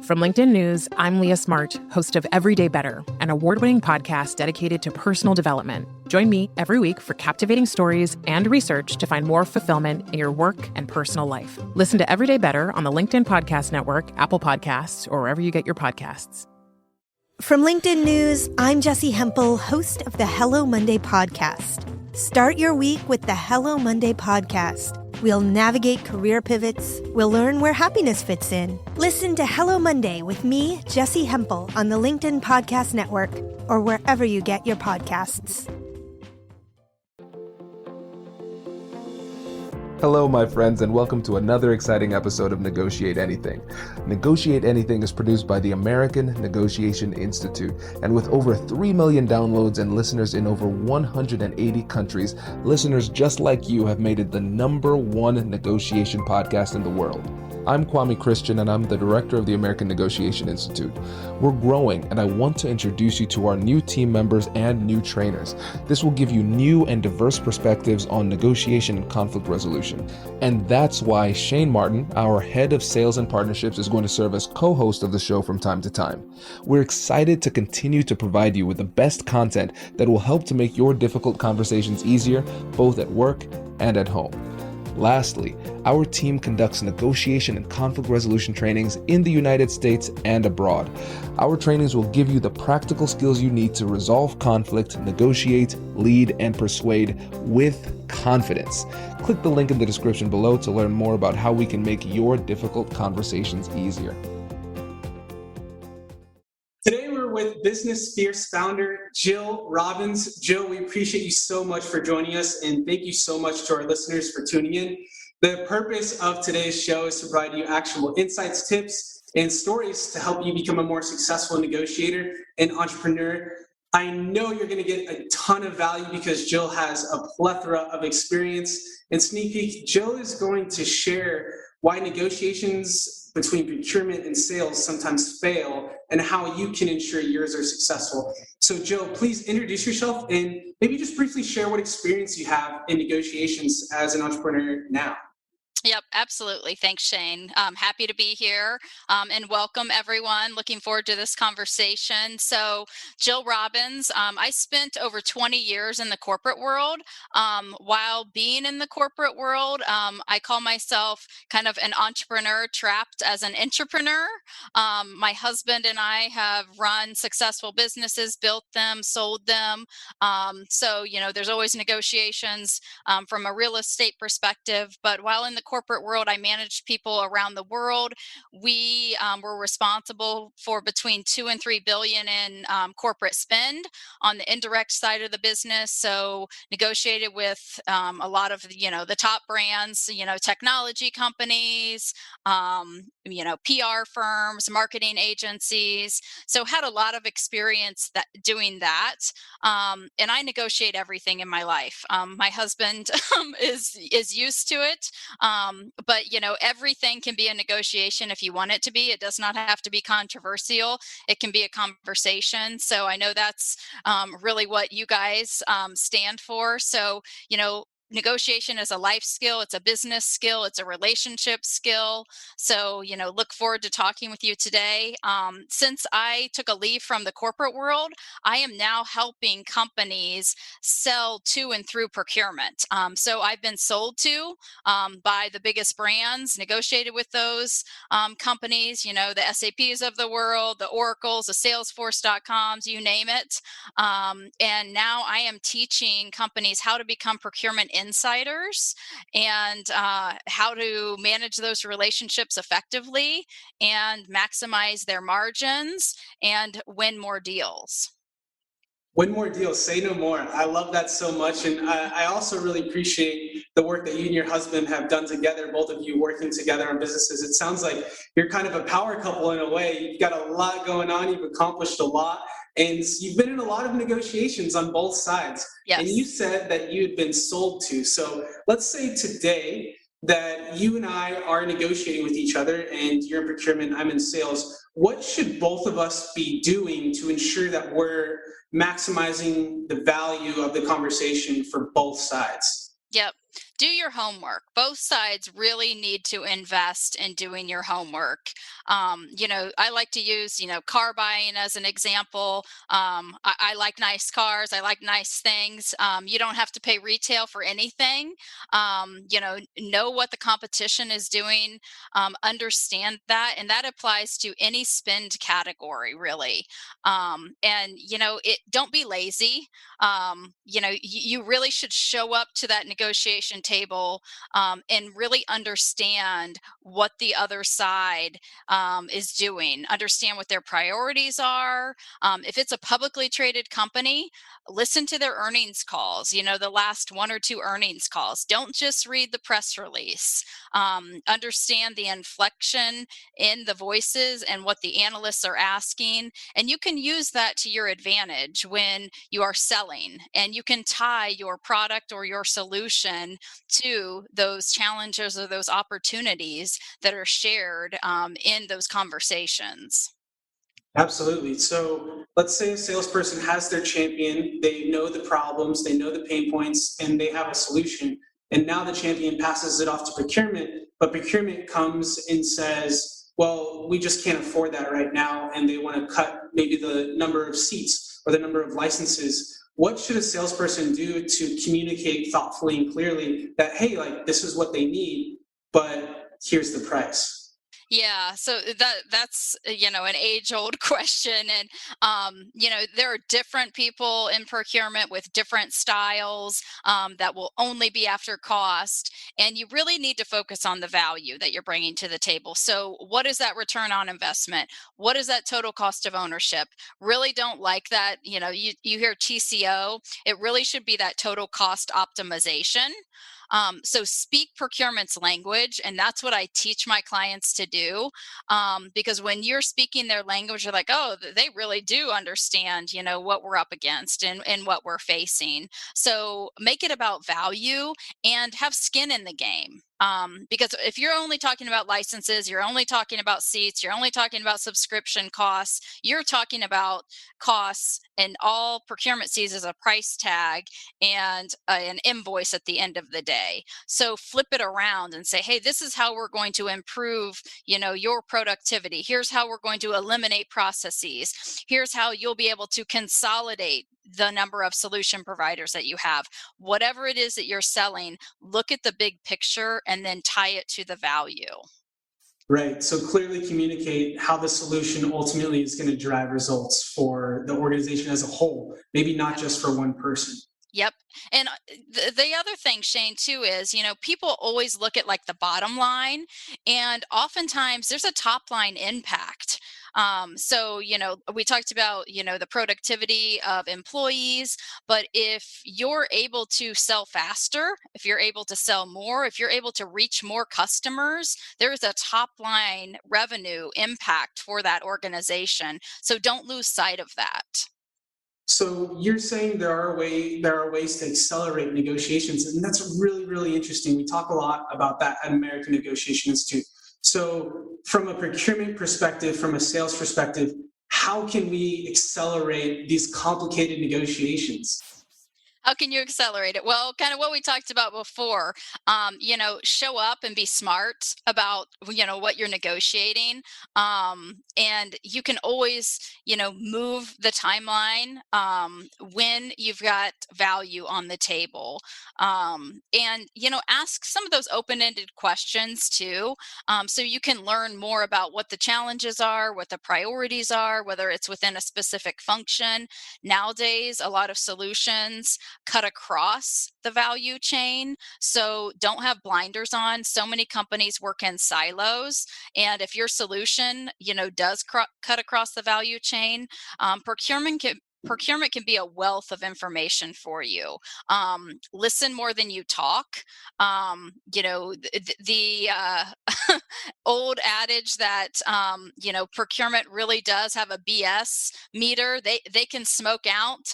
From LinkedIn News, I'm Leah Smart, host of Everyday Better, an award-winning podcast dedicated to personal development. Join me every week for captivating stories and research to find more fulfillment in your work and personal life. Listen to Everyday Better on the LinkedIn Podcast Network, Apple Podcasts, or wherever you get your podcasts. From LinkedIn News, I'm Jessie Hempel, host of the Hello Monday podcast. Start your week with the Hello Monday podcast. We'll navigate career pivots. We'll learn where happiness fits in. Listen to Hello Monday with me, Jessie Hempel, on the LinkedIn Podcast Network or wherever you get your podcasts. Hello, my friends, and welcome to another exciting episode of Negotiate Anything. Negotiate Anything is produced by the American Negotiation Institute, and with over 3 million downloads and listeners in over 180 countries, listeners just like you have made it the #1 negotiation podcast in the world. I'm Kwame Christian, and I'm the director of the American Negotiation Institute. We're growing, and I want to introduce you to our new team members and new trainers. This will give you new and diverse perspectives on negotiation and conflict resolution. And that's why Shane Martin, our head of sales and partnerships, is going to serve as co-host of the show from time to time. We're excited to continue to provide you with the best content that will help to make your difficult conversations easier, both at work and at home. Lastly, our team conducts negotiation and conflict resolution trainings in the United States and abroad. Our trainings will give you the practical skills you need to resolve conflict, negotiate, lead, and persuade with confidence. Click the link in the description below to learn more about how we can make your difficult conversations easier. Today we're with Business Fierce founder Jill Robbins. Jill, we appreciate you so much for joining us, and thank you so much to our listeners for tuning in. The purpose of today's show is to provide you actionable insights, tips, and stories to help you become a more successful negotiator and entrepreneur. I know you're going to get a ton of value because Jill has a plethora of experience. And sneak peek, Jill is going to share why negotiations between procurement and sales sometimes fail and how you can ensure yours are successful. So Jill, please introduce yourself and maybe just briefly share what experience you have in negotiations as an entrepreneur now. Yep, absolutely. Thanks, Shane. Happy to be here and welcome everyone. Looking forward to this conversation. So Jill Robbins, I spent over 20 years in the corporate world. While being in the corporate world, I call myself kind of an entrepreneur trapped as an intrapreneur. My husband and I have run successful businesses, built them, sold them. So, there's always negotiations from a real estate perspective. But while in the corporate world, I managed people around the world. We were responsible for between 2 and 3 billion in corporate spend on the indirect side of the business. So negotiated with a lot of the top brands, technology companies, PR firms, marketing agencies. So had a lot of experience doing that. And I negotiate everything in my life. My husband is used to it. But everything can be a negotiation if you want it to be. It does not have to be controversial. It can be a conversation. So I know that's really what you guys stand for. So, negotiation is a life skill. It's a business skill. It's a relationship skill. So, look forward to talking with you today. Since I took a leave from the corporate world, I am now helping companies sell to and through procurement. So I've been sold to by the biggest brands, negotiated with those companies, the SAPs of the world, the Oracles, the Salesforce.coms, you name it. And now I am teaching companies how to become procurement insiders and how to manage those relationships effectively and maximize their margins and win more deals. Win more deals, say no more. I love that so much. And I also really appreciate the work that you and your husband have done together, both of you working together on businesses. It sounds like you're kind of a power couple in a way. You've got a lot going on. You've accomplished a lot. And you've been in a lot of negotiations on both sides. Yes. And you said that you had been sold to. So let's say today that you and I are negotiating with each other, and you're in procurement, I'm in sales. What should both of us be doing to ensure that we're maximizing the value of the conversation for both sides? Yep. do your homework. Both sides really need to invest in doing your homework. I like to use, car buying as an example. I like nice cars. I like nice things. You don't have to pay retail for anything. Know what the competition is doing, understand that, and that applies to any spend category, really. Don't be lazy. You really should show up to that negotiation table and really understand what the other side is doing, understand what their priorities are. If it's a publicly traded company, listen to their earnings calls, the last one or two earnings calls. Don't just read the press release. Understand the inflection in the voices and what the analysts are asking. And you can use that to your advantage when you are selling, and you can tie your product or your solution to those challenges or those opportunities that are shared in those conversations. Absolutely. So let's say a salesperson has their champion, they know the problems, they know the pain points, and they have a solution. And now the champion passes it off to procurement, but procurement comes and says, well, we just can't afford that right now. And they want to cut maybe the number of seats or the number of licenses. What should a salesperson do to communicate thoughtfully and clearly that, hey, like this is what they need, but here's the price? Yeah, so that's an age-old question, and there are different people in procurement with different styles that will only be after cost, and you really need to focus on the value that you're bringing to the table. So, what is that return on investment? What is that total cost of ownership? Really don't like that. You hear TCO. It really should be that total cost optimization. So speak procurement's language, and that's what I teach my clients to do. Because when you're speaking their language, you're like, oh, they really do understand, what we're up against and what we're facing. So make it about value and have skin in the game. Because if you're only talking about licenses, you're only talking about seats, you're only talking about subscription costs, you're talking about costs, and all procurement sees as a price tag and an invoice at the end of the day. So flip it around and say, hey, this is how we're going to improve, your productivity. Here's how we're going to eliminate processes. Here's how you'll be able to consolidate the number of solution providers that you have. Whatever it is that you're selling, look at the big picture and then tie it to the value. Right. So clearly communicate how the solution ultimately is going to drive results for the organization as a whole, maybe not just for one person. Yep. And the other thing, Shane, too, is, people always look at like the bottom line, and oftentimes there's a top line impact. So, we talked about, the productivity of employees, but if you're able to sell faster, if you're able to sell more, if you're able to reach more customers, there's a top line revenue impact for that organization. So don't lose sight of that. So you're saying there are ways to accelerate negotiations, and that's really, really interesting. We talk a lot about that at American Negotiation Institute. So from a procurement perspective, from a sales perspective, how can we accelerate these complicated negotiations? How can you accelerate it? Well, kind of what we talked about before. Show up and be smart about what you're negotiating, and you can always move the timeline when you've got value on the table, and ask some of those open-ended questions too, so you can learn more about what the challenges are, what the priorities are, whether it's within a specific function. Nowadays, a lot of solutions cut across the value chain. So don't have blinders on. So many companies work in silos. And if your solution, does cut across the value chain, procurement can be a wealth of information for you. Listen more than you talk. The old adage that procurement really does have a BS meter. They can smoke out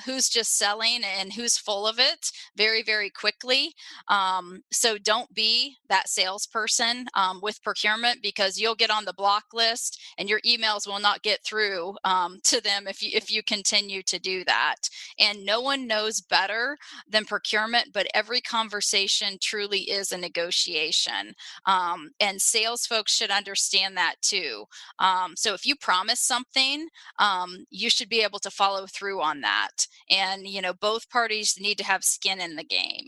who's just selling and who's full of it very, very quickly. So don't be that salesperson with procurement, because you'll get on the block list and your emails will not get through to them if you continue continue to do that. And no one knows better than procurement, but every conversation truly is a negotiation. And sales folks should understand that too. So if you promise something, you should be able to follow through on that. And, both parties need to have skin in the game.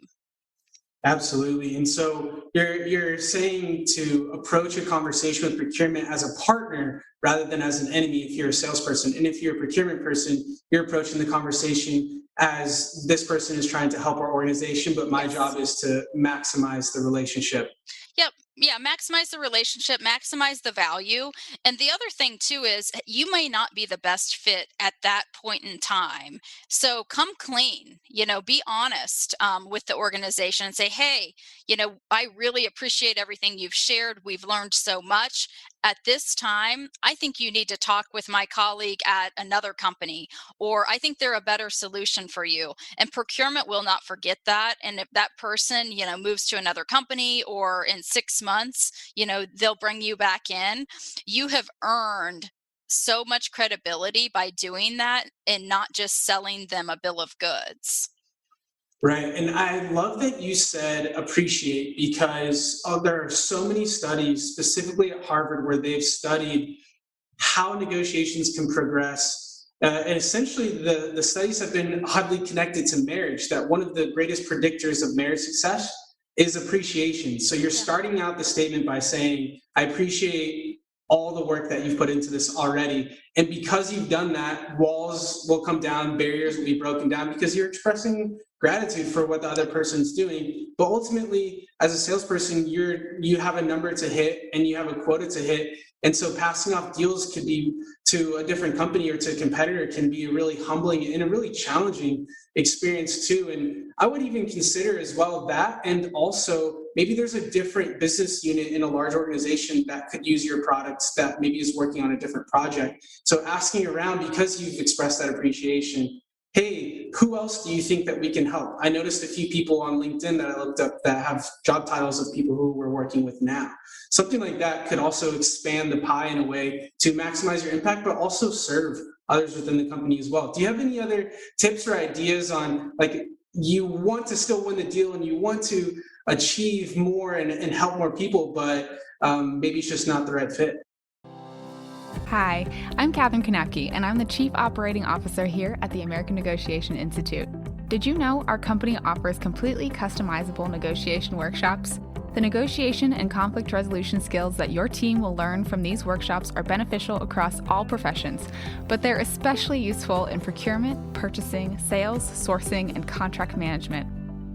Absolutely. And so you're saying to approach a conversation with procurement as a partner rather than as an enemy if you're a salesperson. And if you're a procurement person, you're approaching the conversation as this person is trying to help our organization, but my job is to maximize the relationship. Yep. Yeah. Maximize the relationship, maximize the value. And the other thing too is you may not be the best fit at that point in time. So come clean, be honest with the organization and say, hey, I really appreciate everything you've shared. We've learned so much. At this time, I think you need to talk with my colleague at another company, or I think they're a better solution for you. And procurement will not forget that. And if that person, moves to another company, or in 6 months, they'll bring you back in, you have earned so much credibility by doing that and not just selling them a bill of goods. Right. And I love that you said appreciate, because there are so many studies, specifically at Harvard, where they've studied how negotiations can progress. And essentially, the studies have been oddly connected to marriage, that one of the greatest predictors of marriage success is appreciation. So you're starting out the statement by saying, I appreciate all the work that you've put into this already. And because you've done that, walls will come down, barriers will be broken down, because you're expressing gratitude for what the other person's doing. But ultimately, as a salesperson, you have a number to hit and you have a quota to hit. And so passing off deals could be to a different company or to a competitor can be a really humbling and a really challenging experience too. And I would even consider as well that, and also maybe there's a different business unit in a large organization that could use your products that maybe is working on a different project. So asking around, because you've expressed that appreciation, hey, who else do you think that we can help? I noticed a few people on LinkedIn that I looked up that have job titles of people who we're working with now. Something like that could also expand the pie in a way to maximize your impact, but also serve others within the company as well. Do you have any other tips or ideas on, like, you want to still win the deal and you want to achieve more and help more people, but maybe it's just not the right fit? Hi, I'm Katherine Kanapke, and I'm the Chief Operating Officer here at the American Negotiation Institute. Did you know our company offers completely customizable negotiation workshops? The negotiation and conflict resolution skills that your team will learn from these workshops are beneficial across all professions, but they're especially useful in procurement, purchasing, sales, sourcing, and contract management.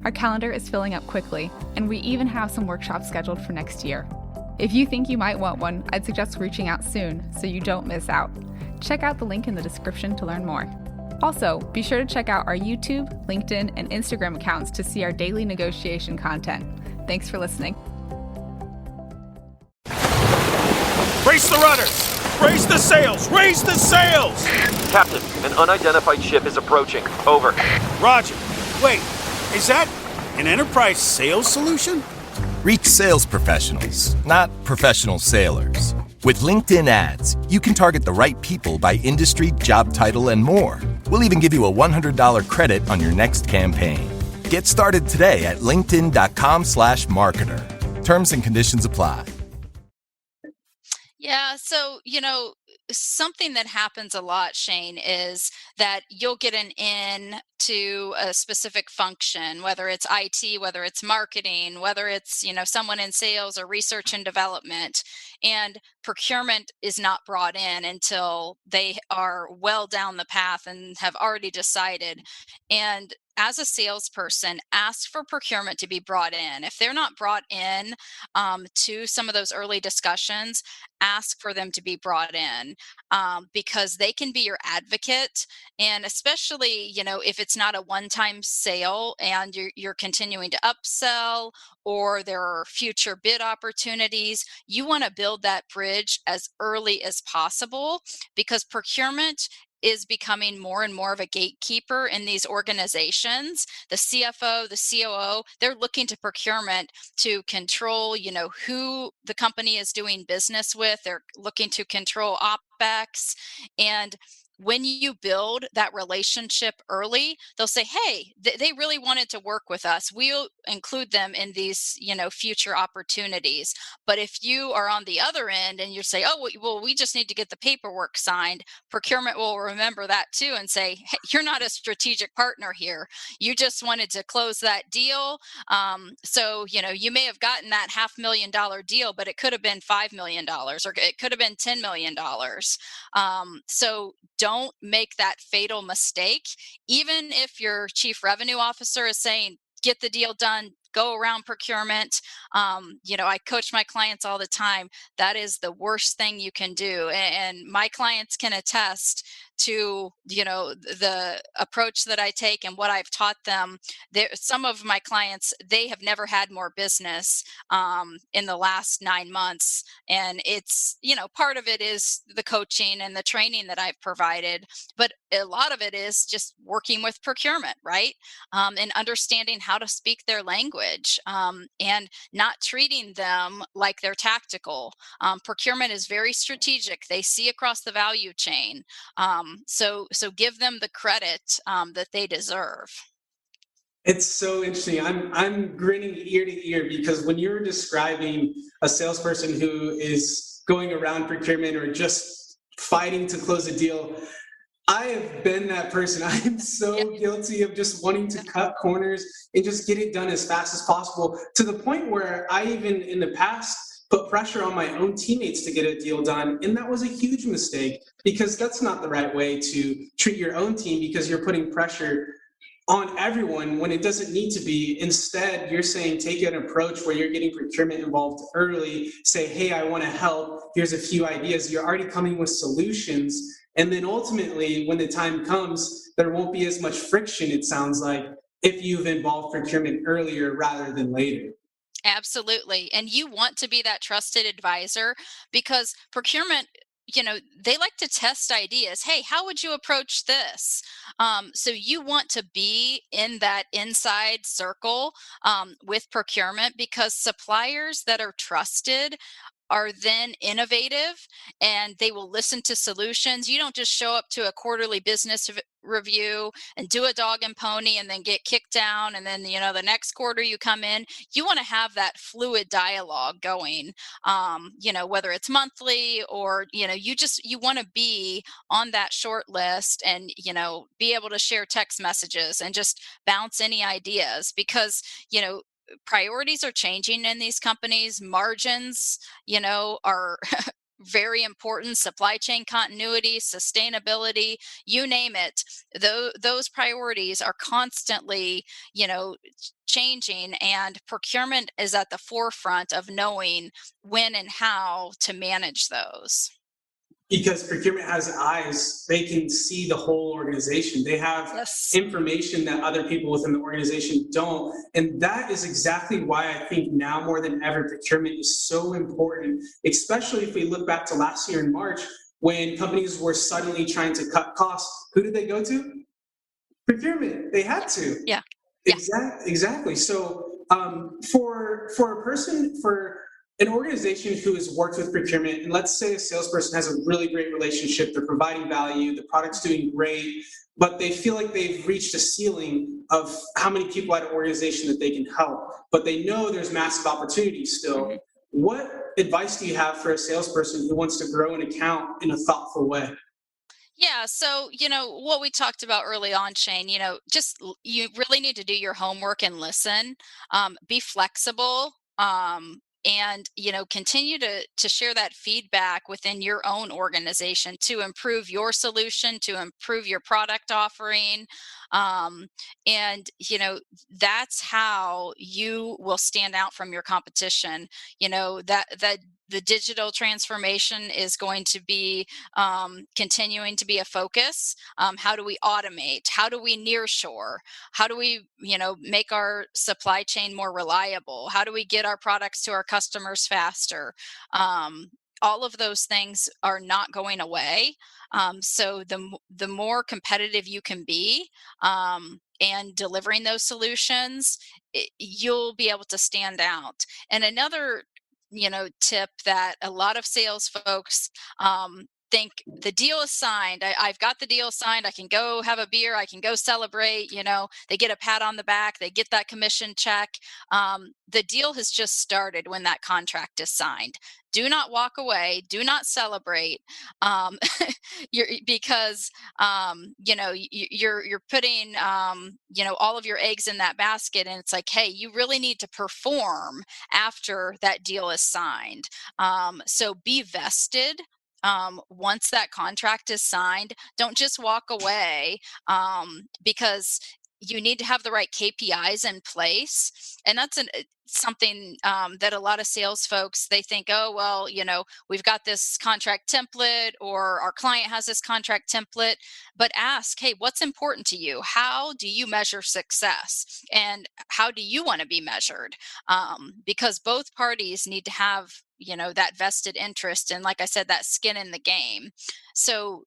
Our calendar is filling up quickly, and we even have some workshops scheduled for next year. If you think you might want one, I'd suggest reaching out soon so you don't miss out. Check out the link in the description to learn more. Also, be sure to check out our YouTube, LinkedIn, and Instagram accounts to see our daily negotiation content. Thanks for listening. Brace the rudders! Raise the sails! Raise the sails! Captain, an unidentified ship is approaching. Over. Roger. Wait, is that an enterprise sales solution? Reach sales professionals, not professional sailors. With LinkedIn ads, you can target the right people by industry, job title, and more. We'll even give you a $100 credit on your next campaign. Get started today at linkedin.com/marketer. Terms and conditions apply. Yeah, so, something that happens a lot, Shane, is that you'll get an in to a specific function, whether it's IT, whether it's marketing, whether it's, someone in sales or research and development, and procurement is not brought in until they are well down the path and have already decided. And as a salesperson, ask for procurement to be brought in. If they're not brought in to some of those early discussions, ask for them to be brought in because they can be your advocate. And especially, if it's not a one-time sale and you're continuing to upsell, or there are future bid opportunities, you want to build that bridge as early as possible, because procurement is becoming more and more of a gatekeeper in these organizations. The CFO, the COO, they're looking to procurement to control, who the company is doing business with. They're looking to control OpEx. And when you build that relationship early, they'll say, hey, they really wanted to work with us. We'll include them in these, future opportunities. But if you are on the other end and you say, oh, well, we just need to get the paperwork signed, procurement will remember that too and say, hey, you're not a strategic partner here. You just wanted to close that deal. So, you may have gotten that $500,000 deal, but it could have been $5 million or it could have been $10 million. So don't make that fatal mistake. Even if your chief revenue officer is saying, get the deal done, go around procurement. I coach my clients all the time. That is the worst thing you can do. And my clients can attest to, the approach that I take and what I've taught them. Some of my clients, they have never had more business in the last 9 months. And it's, part of it is the coaching and the training that I've provided, but a lot of it is just working with procurement, right? And understanding how to speak their language, and not treating them like they're tactical. Procurement is very strategic. They see across the value chain. So give them the credit that they deserve. It's so interesting. I'm grinning ear to ear because when you're describing a salesperson who is going around procurement or just fighting to close a deal, I have been that person. I am so guilty of just wanting to cut corners and just get it done as fast as possible, to the point where I even in the past put pressure on my own teammates to get a deal done. And that was a huge mistake, because that's not the right way to treat your own team, because you're putting pressure on everyone when it doesn't need to be. Instead, you're saying take an approach where you're getting procurement involved early. Say, hey, I want to help. Here's a few ideas. You're already coming with solutions. And then ultimately, when the time comes, there won't be as much friction, it sounds like, if you've involved procurement earlier rather than later. Absolutely. And you want to be that trusted advisor, because procurement, they like to test ideas. Hey, how would you approach this? So you want to be in that inside circle with procurement, because suppliers that are trusted are then innovative and they will listen to solutions. You don't just show up to a quarterly business review and do a dog and pony and then get kicked down, and then the next quarter you come in. You want to have that fluid dialogue going, whether it's monthly or you want to be on that short list and be able to share text messages and just bounce any ideas, because priorities are changing in these companies. Margins, are very important. Supply chain continuity, sustainability, you name it. Those priorities are constantly, changing, and procurement is at the forefront of knowing when and how to manage those. Because procurement has eyes, they can see the whole organization. They have information that other people within the organization don't. And that is exactly why I think now more than ever, procurement is so important, especially if we look back to last year in March, when companies were suddenly trying to cut costs. Who did they go to? Procurement. They had to. Yeah. Exactly. So for an organization who has worked with procurement, and let's say a salesperson has a really great relationship, they're providing value, the product's doing great, but they feel like they've reached a ceiling of how many people at an organization that they can help, but they know there's massive opportunities still. Mm-hmm. What advice do you have for a salesperson who wants to grow an account in a thoughtful way? Yeah. So, what we talked about early on, Shane, you really need to do your homework and listen, be flexible, and continue to share that feedback within your own organization to improve your solution, to improve your product offering. And that's how you will stand out from your competition. That the digital transformation is going to be continuing to be a focus. How do we automate? How do we nearshore? How do we make our supply chain more reliable? How do we get our products to our customers faster? All of those things are not going away. So the more competitive you can be, and delivering those solutions, you'll be able to stand out. And another tip that a lot of sales folks think the deal is signed. I've got the deal signed. I can go have a beer. I can go celebrate. They get a pat on the back. They get that commission check. The deal has just started when that contract is signed. Do not walk away. Do not celebrate, because you're putting all of your eggs in that basket, and it's like, hey, you really need to perform after that deal is signed. So be vested. Once that contract is signed, don't just walk away, because you need to have the right KPIs in place. And that's something that a lot of sales folks, they think, oh, well, we've got this contract template, or our client has this contract template. But ask, hey, what's important to you? How do you measure success? And how do you want to be measured? Because both parties need to have that vested interest, and like I said, that skin in the game. So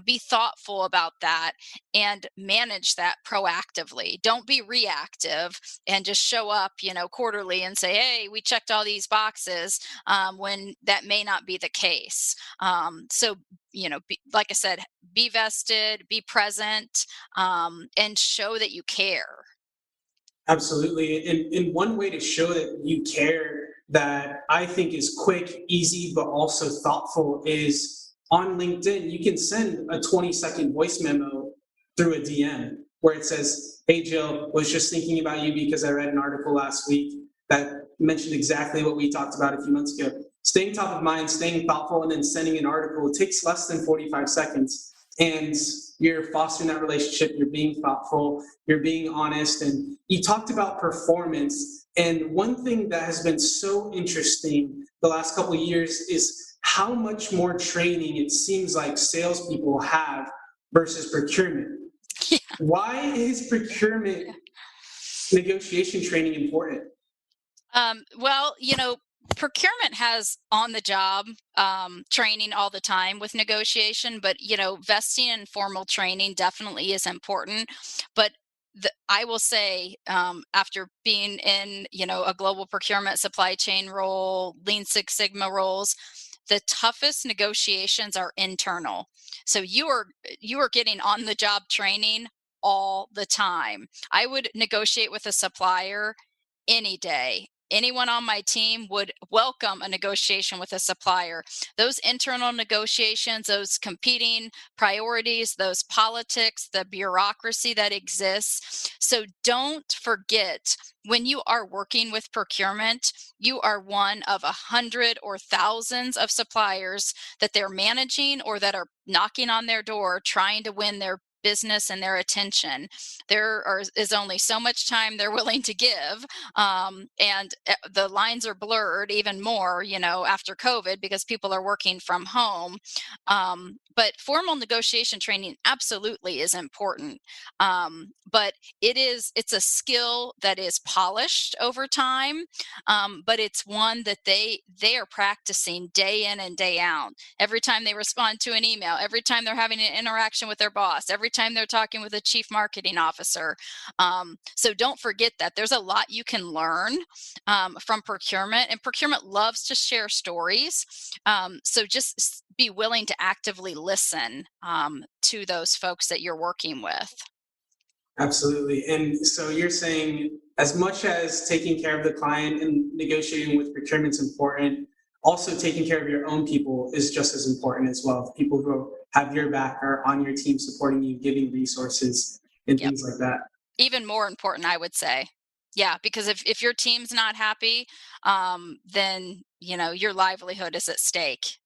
be thoughtful about that and manage that proactively. Don't be reactive and just show up quarterly and say, hey, we checked all these boxes, when that may not be the case. So like I said, be vested, be present, and show that you care. Absolutely. And one way to show that you care that I think is quick, easy, but also thoughtful is on LinkedIn. You can send a 20-second voice memo through a DM where it says, hey, Jill, was just thinking about you because I read an article last week that mentioned exactly what we talked about a few months ago. Staying top of mind, staying thoughtful, and then sending an article. It takes less than 45 seconds. And you're fostering that relationship, you're being thoughtful, you're being honest. And you talked about performance. And one thing that has been so interesting the last couple of years is how much more training it seems like salespeople have versus procurement. Yeah. Why is procurement negotiation training important? Well, procurement has on-the-job training all the time with negotiation, but vesting in formal training definitely is important. But I will say, after being in a global procurement supply chain role, Lean Six Sigma roles, the toughest negotiations are internal. So you are getting on-the-job training all the time. I would negotiate with a supplier any day. Anyone on my team would welcome a negotiation with a supplier. Those internal negotiations, those competing priorities, those politics, the bureaucracy that exists. So don't forget, when you are working with procurement, you are one of 100 or thousands of suppliers that they're managing or that are knocking on their door trying to win their business and their attention. There is only so much time they're willing to give, and the lines are blurred even more, after COVID, because people are working from home. But formal negotiation training absolutely is important. But it's a skill that is polished over time, but it's one that they are practicing day in and day out. Every time they respond to an email, every time they're having an interaction with their boss, every time they're talking with a chief marketing officer. So don't forget that there's a lot you can learn from procurement, and procurement loves to share stories. So just be willing to actively listen to those folks that you're working with. Absolutely. And so you're saying, as much as taking care of the client and negotiating with procurement is important, also taking care of your own people is just as important as well. The people who have your back, are on your team, supporting you, giving resources and things like that. Even more important, I would say. Yeah, because if your team's not happy, then your livelihood is at stake.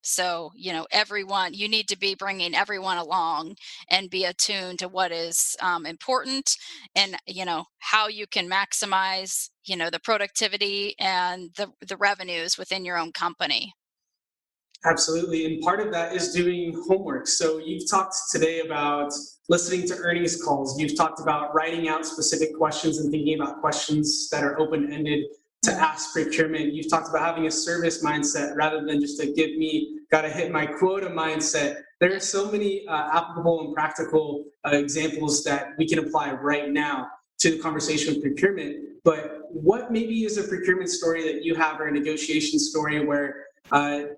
So everyone, you need to be bringing everyone along and be attuned to what is important, and how you can maximize the productivity and the revenues within your own company. Absolutely. And part of that is doing homework. So you've talked today about listening to earnings calls. You've talked about writing out specific questions and thinking about questions that are open-ended to ask procurement. You've talked about having a service mindset rather than just a give me, gotta hit my quota mindset. There are so many applicable and practical examples that we can apply right now to the conversation with procurement. But what maybe is a procurement story that you have, or a negotiation story where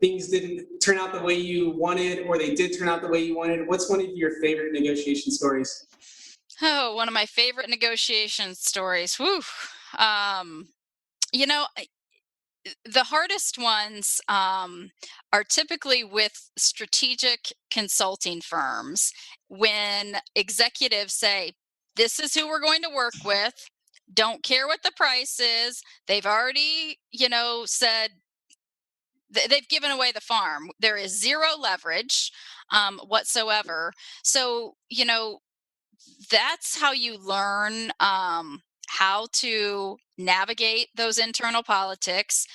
things didn't turn out the way you wanted, or they did turn out the way you wanted. What's one of your favorite negotiation stories? Oh, one of my favorite negotiation stories. Whew. Um, you know, the hardest ones are typically with strategic consulting firms when executives say, this is who we're going to work with. Don't care what the price is. They've already, said they've given away the farm. There is zero leverage whatsoever. So, that's how you learn how to navigate those internal politics.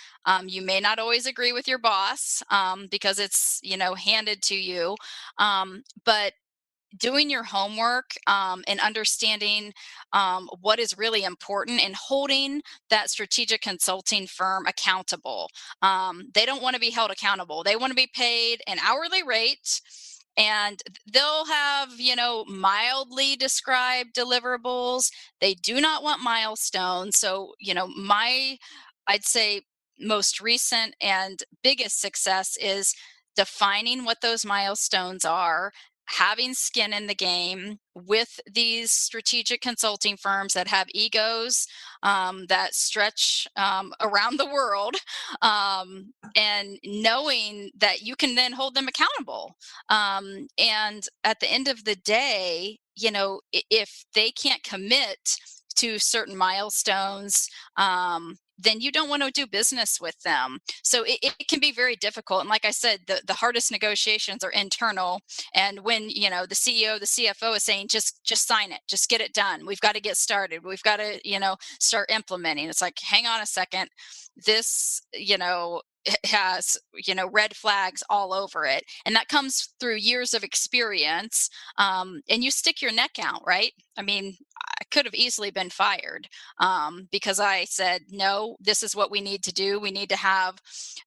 You may not always agree with your boss because it's handed to you, but doing your homework and understanding what is really important and holding that strategic consulting firm accountable. They don't want to be held accountable. They want to be paid an hourly rate, and they'll have mildly described deliverables. They do not want milestones. So I'd say most recent and biggest success is defining what those milestones are, having skin in the game with these strategic consulting firms that have egos that stretch around the world, and knowing that you can then hold them accountable. And at the end of the day, if they can't commit to certain milestones, then you don't want to do business with them. So it can be very difficult. And like I said, the hardest negotiations are internal. And when, the CEO, the CFO is saying, just sign it, just get it done. We've got to get started. We've got to, start implementing. It's like, hang on a second. This, it has red flags all over it, and that comes through years of experience. And you stick your neck out, right? I mean, I could have easily been fired because I said, no, this is what we need to do. We need to have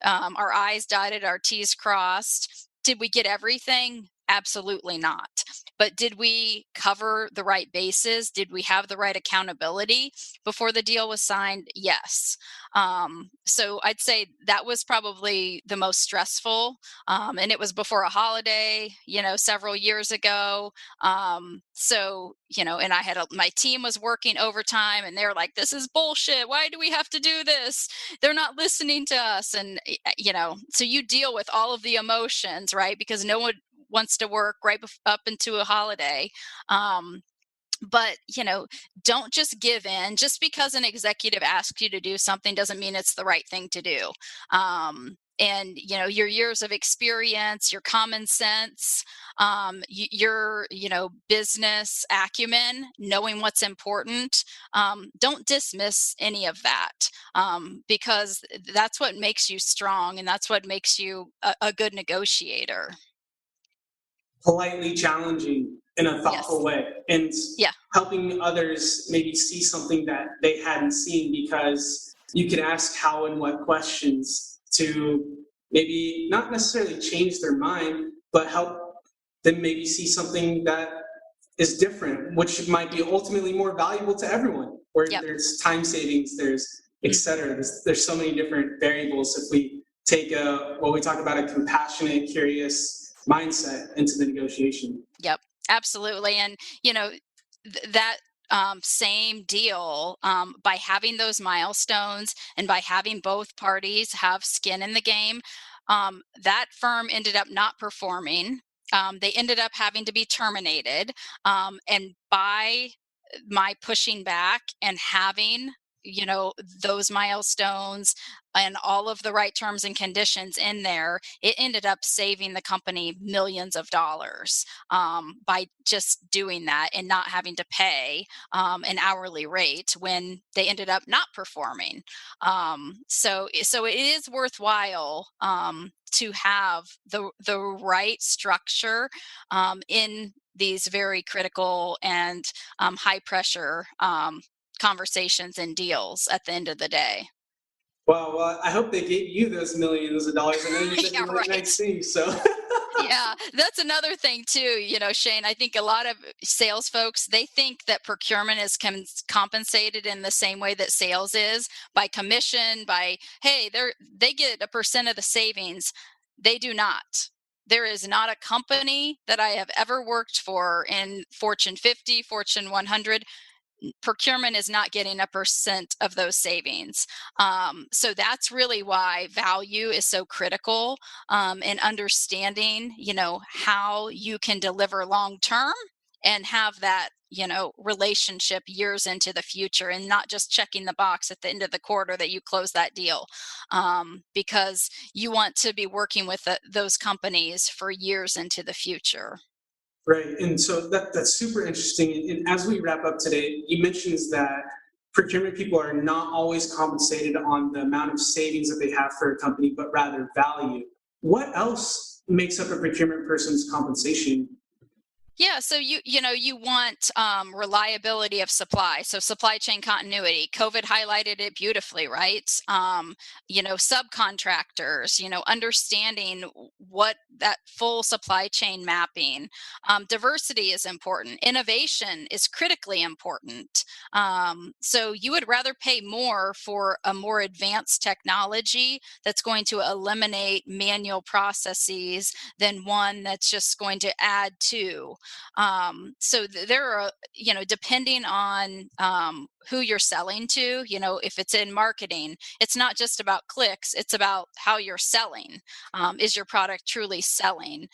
our I's dotted, our T's crossed. Did we get everything? Absolutely not. But did we cover the right bases? Did we have the right accountability before the deal was signed? Yes. So I'd say that was probably the most stressful. And it was before a holiday, several years ago. And I had my team was working overtime, and they're like, this is bullshit. Why do we have to do this? They're not listening to us. And, so you deal with all of the emotions, right? Because no one wants to work right up into a holiday. But don't just give in. Just because an executive asks you to do something doesn't mean it's the right thing to do. And your years of experience, your common sense, your business acumen, knowing what's important, don't dismiss any of that, because that's what makes you strong, and that's what makes you a good negotiator. Politely challenging in a thoughtful way, and Yeah. helping others maybe see something that they hadn't seen, because you can ask how and what questions to maybe not necessarily change their mind, but help them maybe see something that is different, which might be ultimately more valuable to everyone, where Yep. there's time savings, there's et cetera. There's so many different variables. If we take what we talk about, a compassionate, curious mindset into the negotiation. Yep, absolutely. And, that same deal, by having those milestones and by having both parties have skin in the game, that firm ended up not performing. They ended up having to be terminated. And by my pushing back and having those milestones and all of the right terms and conditions in there, it ended up saving the company millions of dollars by just doing that and not having to pay an hourly rate when they ended up not performing. So it is worthwhile to have the right structure in these very critical and high pressure conversations and deals at the end of the day. Well, I hope they gave you those millions of dollars. I know you did Yeah, really right. nice things, so. Yeah, that's another thing too, Shane. I think a lot of sales folks, they think that procurement is compensated in the same way that sales is, by commission, by, hey, they get a percent of the savings. They do not. There is not a company that I have ever worked for in Fortune 50, Fortune 100. Procurement is not getting a percent of those savings. So that's really why value is so critical, in understanding, how you can deliver long term and have that, relationship years into the future, and not just checking the box at the end of the quarter that you close that deal, because you want to be working with those companies for years into the future. Right. And so that's super interesting. And as we wrap up today, you mentioned that procurement people are not always compensated on the amount of savings that they have for a company, but rather value. What else makes up a procurement person's compensation? Yeah, so you want reliability of supply, so supply chain continuity. COVID highlighted it beautifully, right? Subcontractors, understanding what that full supply chain mapping. Diversity is important. Innovation is critically important. So you would rather pay more for a more advanced technology that's going to eliminate manual processes than one that's just going to add to. So there are, depending on who you're selling to, if it's in marketing, it's not just about clicks, it's about how you're selling. Is your product truly selling?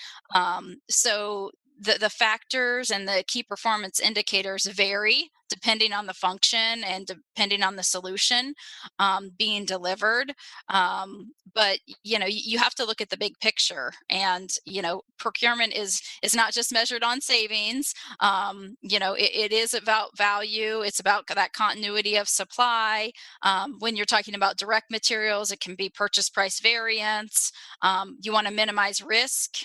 So the factors and the key performance indicators vary depending on the function and depending on the solution being delivered. But you have to look at the big picture, and procurement is not just measured on savings. It is about value. It's about that continuity of supply. When you're talking about direct materials, it can be purchase price variance. You want to minimize risk.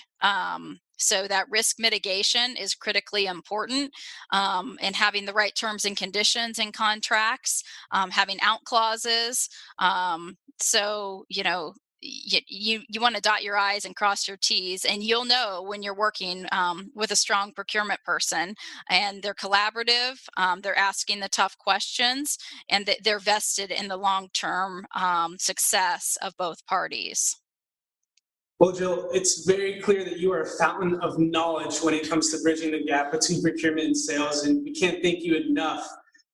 So that risk mitigation is critically important, and having the right terms and conditions in contracts, having out clauses. So you want to dot your I's and cross your T's, and you'll know when you're working with a strong procurement person, and they're collaborative, they're asking the tough questions, and they're vested in the long-term success of both parties. Well, Jill, it's very clear that you are a fountain of knowledge when it comes to bridging the gap between procurement and sales, and we can't thank you enough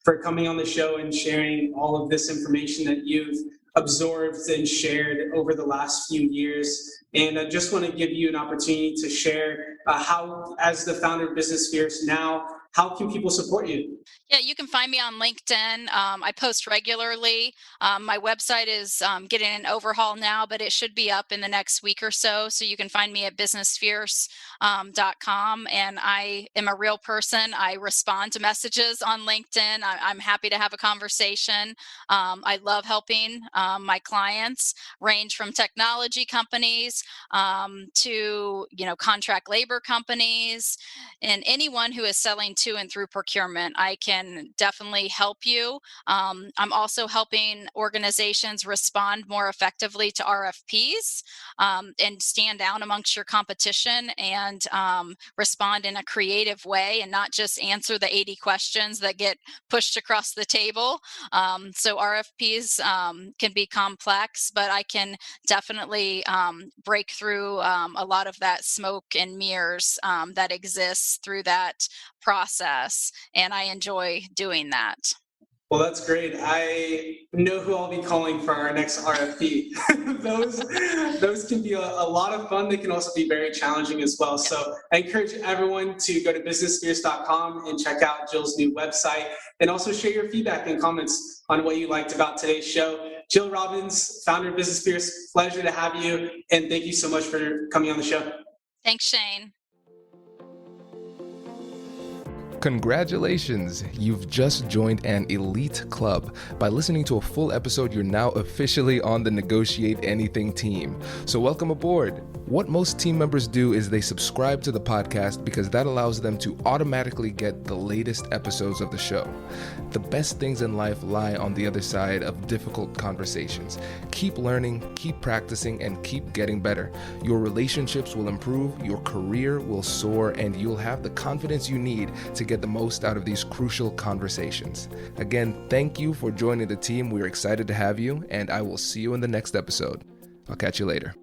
for coming on the show and sharing all of this information that you've absorbed and shared over the last few years. And I just want to give you an opportunity to share how, as the founder of Business Fierce now, how can people support you? Yeah, you can find me on LinkedIn. I post regularly. My website is getting an overhaul now, but it should be up in the next week or so. So you can find me at businessfierce.com. And I am a real person. I respond to messages on LinkedIn. I'm happy to have a conversation. I love helping my clients, range from technology companies to contract labor companies, and anyone who is selling to and through procurement. I can definitely help you. I'm also helping organizations respond more effectively to RFPs, and stand out amongst your competition, and respond in a creative way, and not just answer the 80 questions that get pushed across the table. So RFPs can be complex, but I can definitely break through a lot of that smoke and mirrors that exists through that process, and I enjoy doing that. Well, that's great. I know who I'll be calling for our next RFP. those can be a lot of fun. They can also be very challenging as well. So I encourage everyone to go to businessfierce.com and check out Jill's new website, and also share your feedback and comments on what you liked about today's show. Jill Robbins, founder of Business Fierce, pleasure to have you. And thank you so much for coming on the show. Thanks, Shane. Congratulations! You've just joined an elite club. By listening to a full episode, you're now officially on the Negotiate Anything team. So welcome aboard. What most team members do is they subscribe to the podcast because that allows them to automatically get the latest episodes of the show. The best things in life lie on the other side of difficult conversations. Keep learning, keep practicing, and keep getting better. Your relationships will improve, your career will soar, and you'll have the confidence you need to get the most out of these crucial conversations. Again, thank you for joining the team. We're excited to have you, and I will see you in the next episode. I'll catch you later.